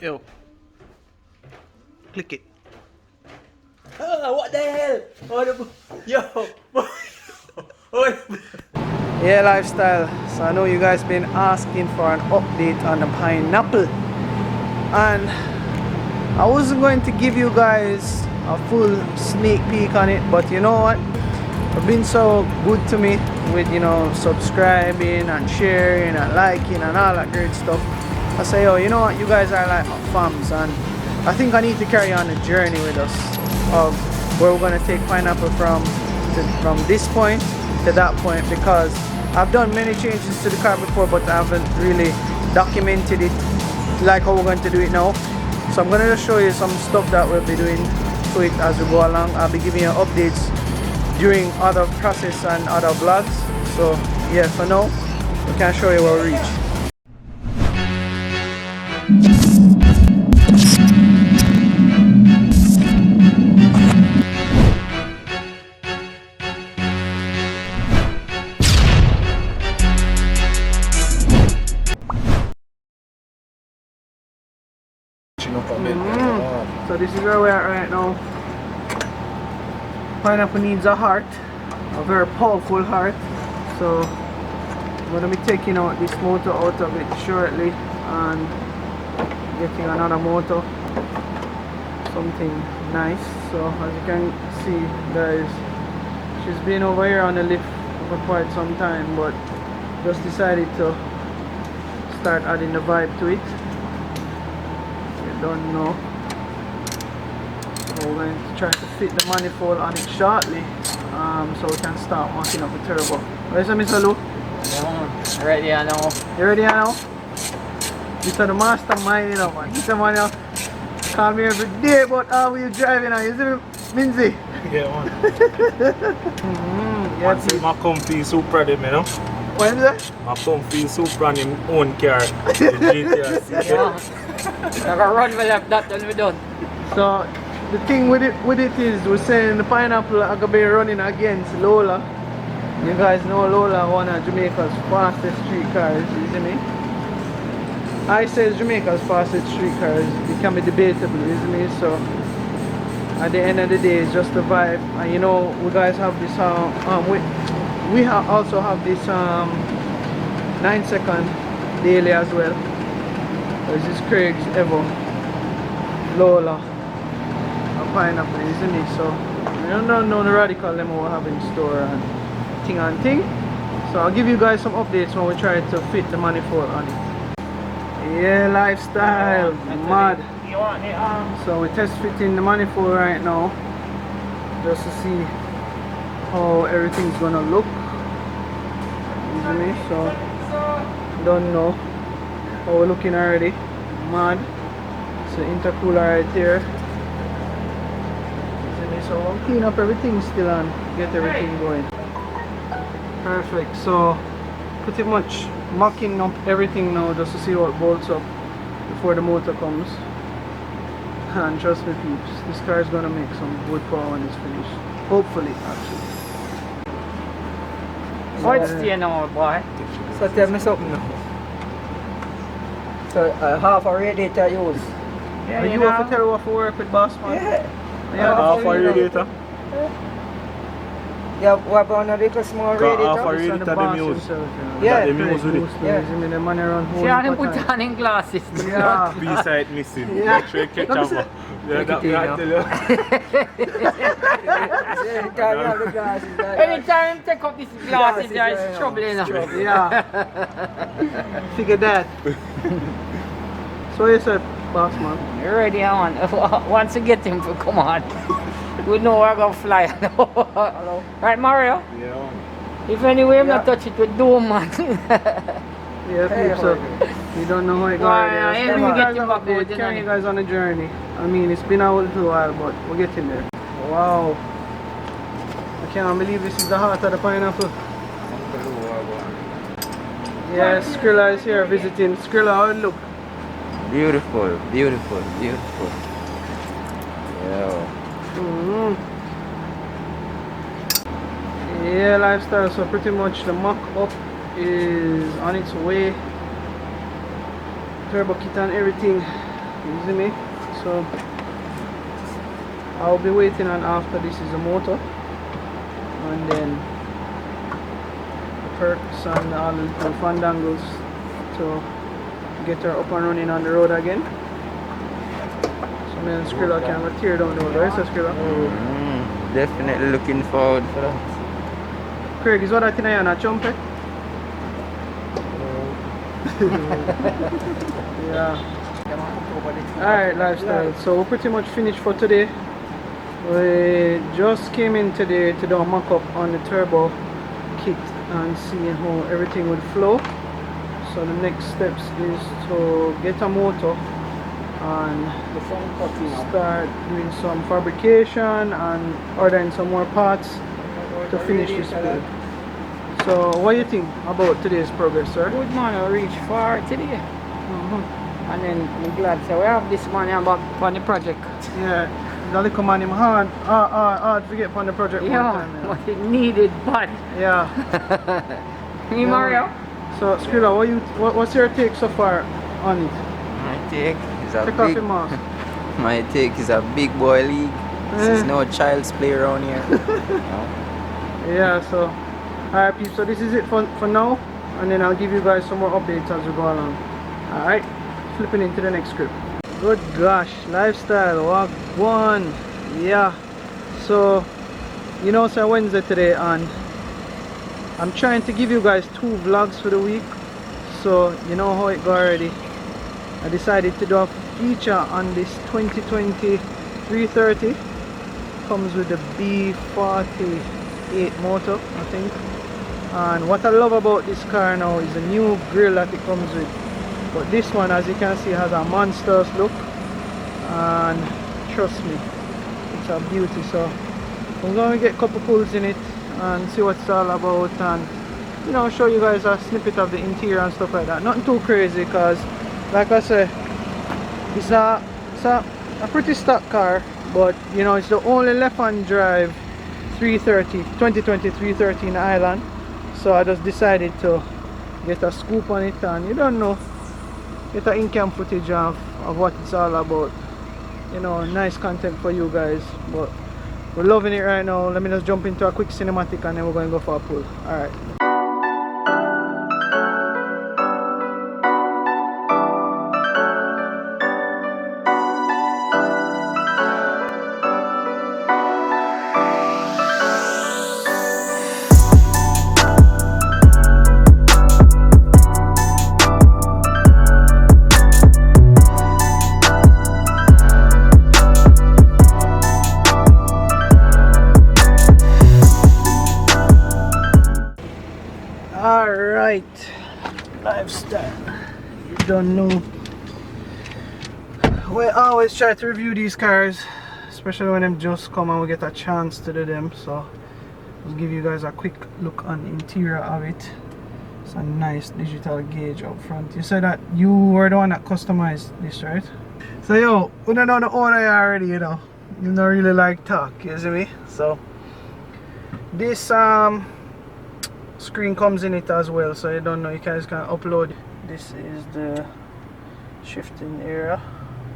Yo. Click it. Oh, what the hell? Oh, yo. Yeah, lifestyle. So I know you guys been asking for an update on the Pineapple, and I wasn't going to give you guys a full sneak peek on it, but you know what? You've been so good to me with, you know, subscribing and sharing and liking and all that great stuff. I say, oh, you know what? You guys are like my fams, and I think I need to carry on the journey with us of where we're gonna take Pineapple from this point to that point, because I've done many changes to the car before, but I haven't really documented it like how we're going to do it now. So I'm going to just show you some stuff that we'll be doing to it as we go along. I'll be giving you updates during other process and other vlogs. So yeah, for now we can show you where we reach. So this is where we're at right now. Pineapple needs a heart, a very powerful heart. So I'm going to be taking out this motor out of it shortly and getting another motor, something nice. So as you can see, guys, she's been over here on the lift for quite some time, but just decided to start adding the vibe to it. Don't know. So we're going to try to fit the manifold on it shortly, so we can start marking up the turbo. Where's the Mr. Lou? Yeah, ready now. You ready now? This is the mastermind, you know, man. This man, you call me every day about how you driving now. You see me, Minzy? Yeah, man. Yeah, Man, see, my comfy super them, you know. What is that? My comfy super on him own car. The GTR. Yeah. Never run well left that when we done. So the thing with it is, we're saying the Pineapple are gonna be running against Lola. You guys know Lola, one of Jamaica's fastest street cars, you see me? I say Jamaica's fastest street cars. It can be debatable, you see me? So at the end of the day, it's just the vibe. And you know, we guys have this we also have this 9-second daily as well. This is Craig's Evo, Lola, a Pineapple, isn't it? So we don't know the radical them we have in store and thing. So I'll give you guys some updates when we try to fit the manifold on it. Yeah, lifestyle, mad. So we're test fitting the manifold right now, just to see how everything's gonna look. Isn't it? So don't know. Oh, we're looking already. Mad. It's an intercooler right here. So I'll clean up everything still and get everything going. Perfect. So pretty much mocking up everything now just to see what bolts up before the motor comes. And trust me, peeps, this car is gonna make some good power when it's finished. Hopefully, actually. What's the now, boy? So tell me something now. So half a radiator use. Yeah, you have to tell what for work with boss man. Yeah. Half a radiator. Yeah, what about a little small radiator? Half a radiator them use. Yeah. Them use with it. Yeah. The money around home. See how them put on in glasses. Yeah. B-side missing. Yeah. Make sure you catch up. Yeah, that I tell you. Anytime you take up these glasses, there is trouble in them. Yeah. Figure that. So you said, boss man. You're ready on. Once you get him to come on, we know we're gonna fly. Hello. Right, Mario? Yeah. If anyway I'm not touch it with doom, man. Yeah, peeps, so you don't know how it goes. Yeah, yeah, we get him back out, carrying you guys on a journey. I mean, it's been a little while, but we're getting there. Wow. I can't believe this is the heart of the Pineapple. Yeah, Skrilla is here visiting. Skrilla, how it look? Beautiful, beautiful, beautiful. Yeah. Yeah, lifestyle. So pretty much the mock-up is on its way. Turbo kit and everything. You see me? So I'll be waiting on after this is the motor, and then the perks and all the fandangles to get her up and running on the road again. So me and Skrilla can tear down the road, right? So Skrilla? Definitely looking forward for that. Craig, is what I think I am a trumpet? Yeah. Alright, lifestyle. So we're pretty much finished for today. We just came in today to do a mock-up on the turbo kit and seeing how everything would flow. So the next steps is to get a motor and start doing some fabrication and ordering some more parts to finish this build. So what do you think about today's progress, sir? Good man, I reached far today. And then I'm glad so we have this money back on the project. Yeah, the little man him hard to get on the project one time. Yeah, but it needed bad. Yeah. Me Mario? So Skrilla, what's your take so far on it? My take is a Take off big. your mask. My take is a big boy league. This is no child's play around here. Yeah, so alright peeps, so this is it for now, and then I'll give you guys some more updates as we go along. Alright, flipping into the next script. Good gosh, lifestyle walk one. Yeah, so you know it's a Wednesday today, and I'm trying to give you guys 2 vlogs for the week. So you know how it go already. I decided to do a feature on this 2020 330. Comes with the B48 motor, I think. And what I love about this car now is the new grille that it comes with. But this one, as you can see, has a monstrous look, and trust me, it's a beauty. So I'm going to get a couple pulls in it and see what it's all about, and you know, show you guys a snippet of the interior and stuff like that. Nothing too crazy, because like I said, it's a pretty stock car, but you know, it's the only left-hand drive 2020 330 in Ireland. So I just decided to get a scoop on it, and you don't know, get an in-cam footage of what it's all about. You know, nice content for you guys. But we're loving it right now. Let me just jump into a quick cinematic, and then we're going to go for a pull. Alright. Alright, lifestyle, you don't know. We always try to review these cars, especially when them just come and we get a chance to do them. So I'll give you guys a quick look on the interior of it. It's a nice digital gauge up front. You said that you were the one that customized this, right? So yo, we don't know the owner already, you know. You don't really like talk, you see me? So this screen comes in it as well, so you don't know, you guys can upload. This is the shifting area,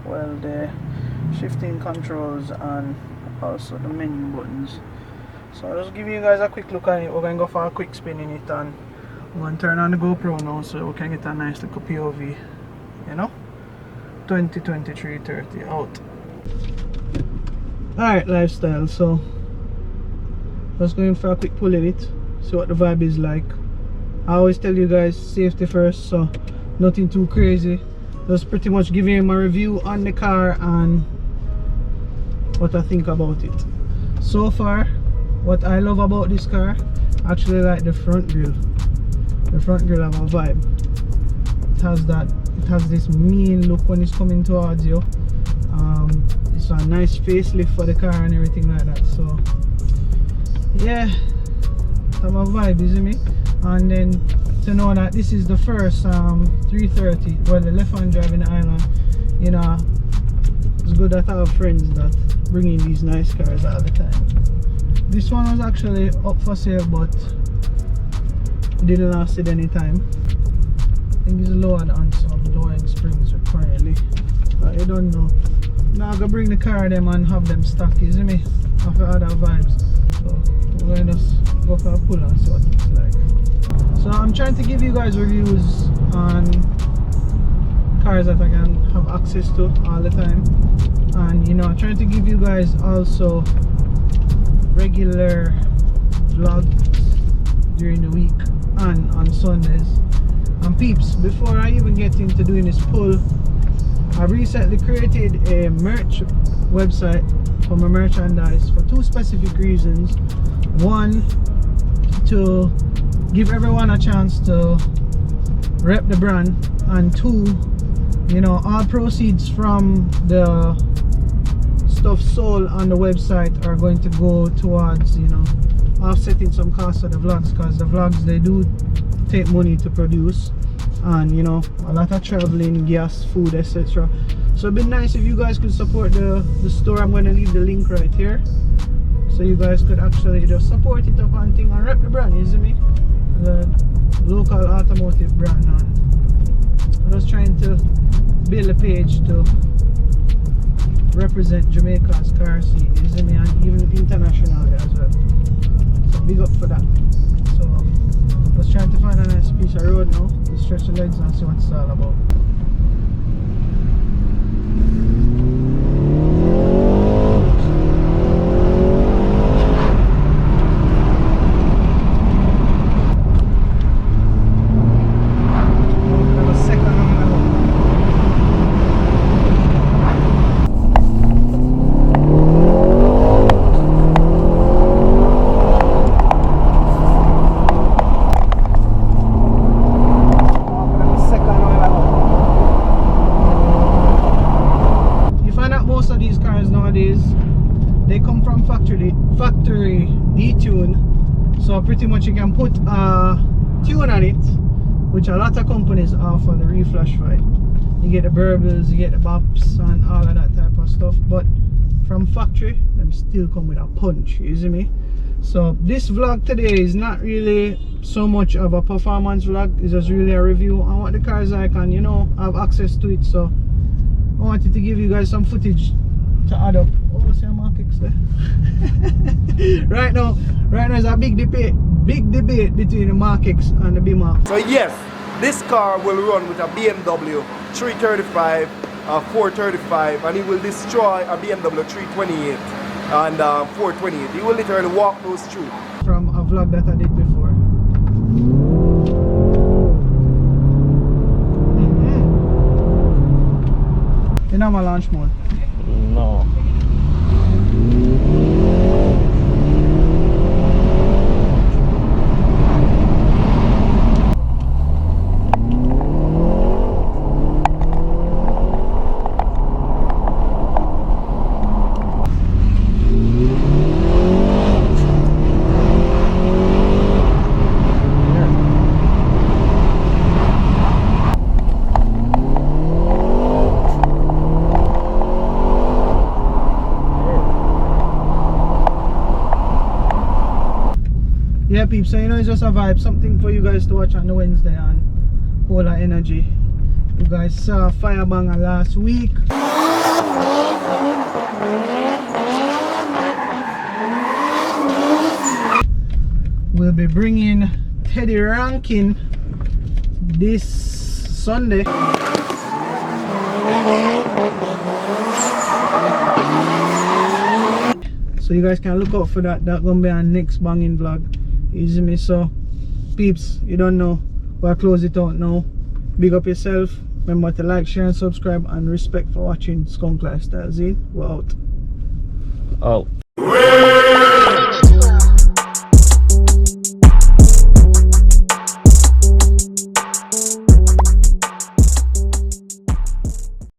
well, the shifting controls and also the menu buttons. So I'll just give you guys a quick look at it. We're going to go for a quick spin in it, and we're going to turn on the GoPro now so we can get a nice little POV, you know. 2023 30 out. Alright, lifestyle, so just going for a quick pull in it, see what the vibe is like. I always tell you guys, safety first, so nothing too crazy. Just pretty much giving you my review on the car and what I think about it. So far, what I love about this car, I actually like the front grille. The front grille have a vibe. It has this mean look when it's coming towards you. It's a nice facelift for the car and everything like that. So yeah, have a vibe, you see me? And then to know that this is the first 330, well, the left-hand drive in the island, you know, it's good that I have friends that bring in these nice cars all the time. This one was actually up for sale, but it didn't last it any time. I think it's lowered on some lowering springs currently. You don't know. Now I'm gonna bring the car them and have them stuck, you see me? After other vibes. So we're gonna just go for a pull and see what it's like. So I'm trying to give you guys reviews on cars that I can have access to all the time. And you know, I'm trying to give you guys also regular vlogs during the week and on Sundays. And peeps, before I even get into doing this pull, I've recently created a merch website for my merchandise for two specific reasons. One, to give everyone a chance to rep the brand, and two, you know, all proceeds from the stuff sold on the website are going to go towards, you know, offsetting some costs of the vlogs, because the vlogs, they do take money to produce, and you know, a lot of traveling, gas, food, etc. So it'd be nice if you guys could support the store. I'm going to leave the link right here, so you guys could actually just support it up and thing and rep the brand, you see me? The local automotive brand. And I'm just trying to build a page to represent Jamaica's car scene, you see me, and even internationally as well. So big up for that. So just trying to find a nice piece of road now to stretch the legs and see what it's all about. They come from factory detune, so pretty much you can put a tune on it, which a lot of companies offer the reflash for it. You get the burbles, you get the bops and all of that type of stuff, but from factory them still come with a punch, you see me? So this vlog today is not really so much of a performance vlog, it's just really a review on what the car is like, and you know, have access to it. So I wanted to give you guys some footage to add up. Oh, see my kicks there. right now is a big debate between the Markix and the B-Mark. So yes, this car will run with a BMW 335, 435, and it will destroy a BMW 328 and 428. He will literally walk those through. From a vlog that I did before. You know my launch mode? No. Yeah peeps, so you know, it's just a vibe, something for you guys to watch on the Wednesday on Polar Energy. You guys saw Firebanger last week. We'll be bringing Teddy Rankin this Sunday. So you guys can look out for that. That's gonna be our next banging vlog. Easy me. So peeps, you don't know, we'll close it out now. Big up yourself. Remember to like, share and subscribe, and respect for watching Skvnk Lifestyle. We're out. Oh.